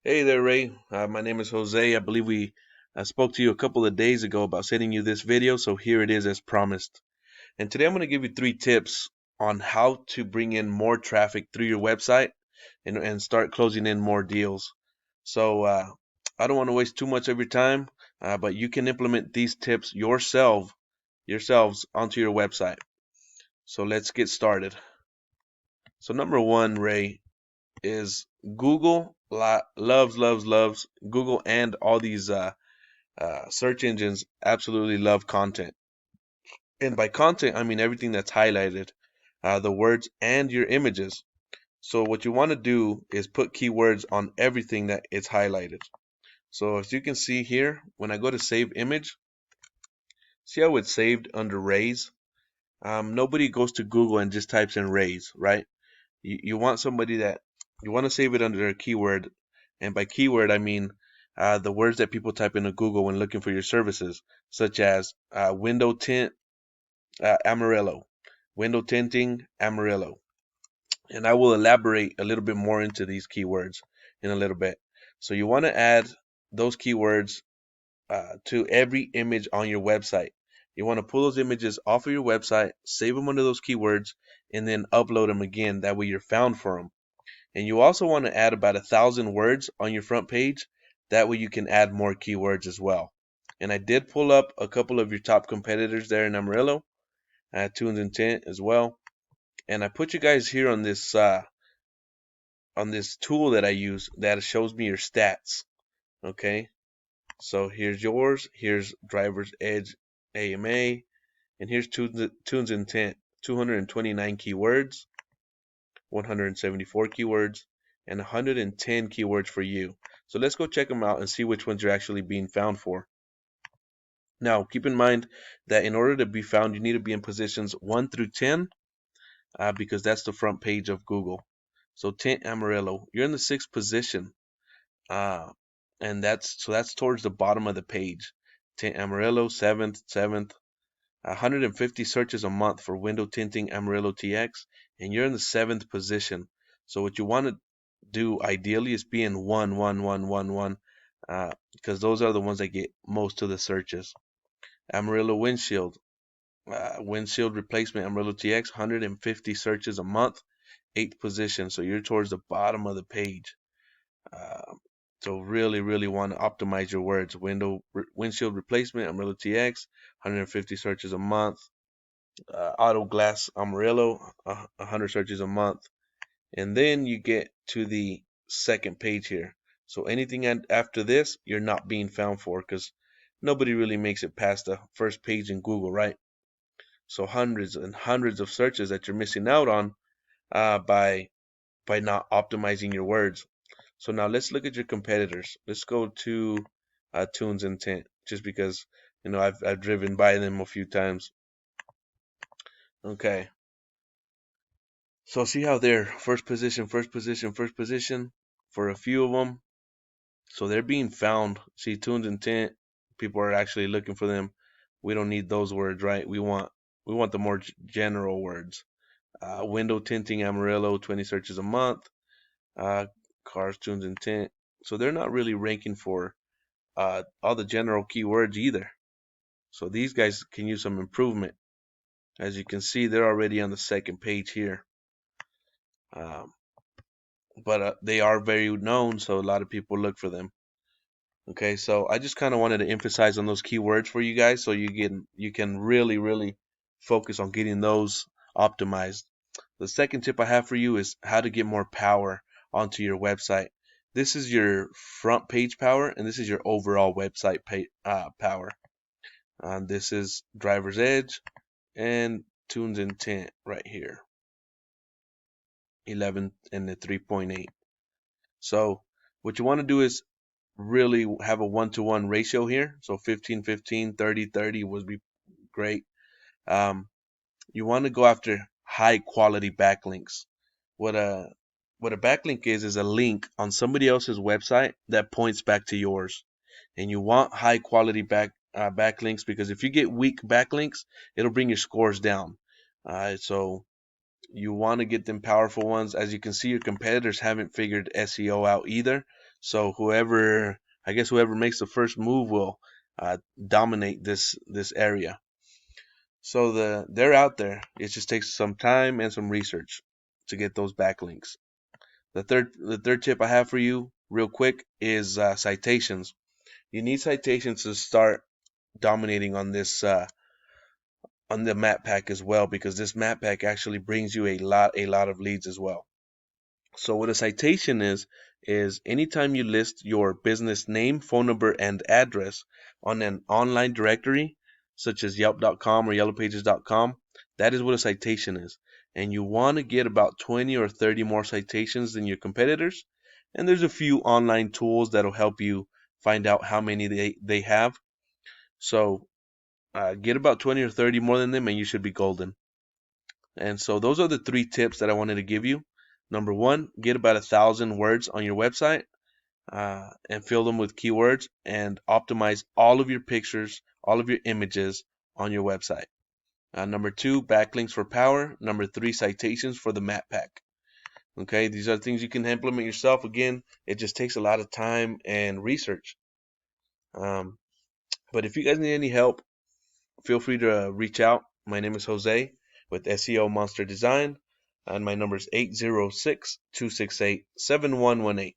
Hey there, Ray. My name is Jose. I believe we spoke to you a couple of days ago about sending you this video, so here it is as promised. And today I'm going to give you 3 tips on how to bring in more traffic through your website and start closing in more deals. So I don't want to waste too much of your time, but you can implement these tips yourselves onto your website. So let's get started. So number one, Ray, is Google loves Google, and all these search engines absolutely love content. And by content, I mean everything that's highlighted, the words and your images. So what you want to do is put keywords on everything that is highlighted. So as you can see here, when I go to save image, see how it's saved under rays? Nobody goes to Google and just types in rays, right? You want somebody that you want to save it under a keyword, and by keyword I mean the words that people type into Google when looking for your services, such as window tint amarillo, window tinting amarillo, and I will elaborate a little bit more into these keywords in a little bit. So you want to add those keywords to every image on your website. You want to pull those images off of your website, save them under those keywords, and then upload them again. That way you're found for them. And you also want to add about 1,000 words on your front page. That way you can add more keywords as well. And I did pull up a couple of your top competitors there in Amarillo, Tunes and Tint as well. And I put you guys here on this tool that I use that shows me your stats. Okay, so here's yours. Here's Driver's Edge AMA, and here's Tunes and Tint. 229 keywords, 174 keywords, and 110 keywords for you. So let's go check them out and see which ones you're actually being found for. Now, keep in mind that in order to be found, you need to be in positions 1 through 10 because that's the front page of Google. So tint Amarillo, you're in the 6th position, uh, and that's towards the bottom of the page. Tint Amarillo, 7th, 150 searches a month for window tinting Amarillo TX, and you're in the 7th position. So what you want to do ideally is be in 1, 1, 1, 1, 1, because those are the ones that get most of the searches. Amarillo windshield replacement Amarillo TX, 150 searches a month, 8th position. So you're towards the bottom of the page. Uh, so really want to optimize your words. Windshield replacement Amarillo TX, 150 searches a month. Auto glass Amarillo, 100 searches a month. And then you get to the second page here. So anything after this, you're not being found for because nobody really makes it past the first page in Google, right? So hundreds and hundreds of searches that you're missing out on by not optimizing your words. So now let's look at your competitors. Let's go to Tunes and Tint, just because I've driven by them a few times. Okay, so see how they're first position for a few of them. So they're being found. See, Tunes and Tint, people are actually looking for them. We don't need those words, right? We want the more general words. Window tinting Amarillo, 20 searches a month. Uh, Cars, Tunes and Tint. So they're not really ranking for all the general keywords either. So these guys can use some improvement. As you can see, they're already on the second page here. Um, but they are very known, so a lot of people look for them. Okay, so I just kind of wanted to emphasize on those keywords for you guys, so you can really focus on getting those optimized. The second tip I have for you is how to get more power onto your website. This is your front page power, and this is your overall website power. This is Driver's Edge and Tunes and Tint right here, 11 and the 3.8. So what you want to do is really have a 1-to-1 ratio here. So 15-15, 30-30 would be great. You want to go after high quality backlinks. What a backlink is a link on somebody else's website that points back to yours. And you want high quality backlinks, because if you get weak backlinks, it'll bring your scores down. So you want to get them powerful ones. As you can see, your competitors haven't figured SEO out either. So whoever makes the first move will dominate this area. So they're out there. It just takes some time and some research to get those backlinks. The third tip I have for you, real quick, is citations. You need citations to start dominating on the map pack as well, because this map pack actually brings you a lot of leads as well. So what a citation is anytime you list your business name, phone number, and address on an online directory, such as Yelp.com or YellowPages.com, that is what a citation is. And you want to get about 20 or 30 more citations than your competitors. And there's a few online tools that'll help you find out how many they have. So get about 20 or 30 more than them, and you should be golden. And so those are the three tips that I wanted to give you. Number one, get about 1,000 words on your website and fill them with keywords and optimize all of your pictures, all of your images on your website. Number two, backlinks for power. Number three, citations for the map pack. Okay, these are things you can implement yourself. Again, it just takes a lot of time and research. But if you guys need any help, feel free to reach out. My name is Jose with SEO Monster Design, and my number is 806-268-7118.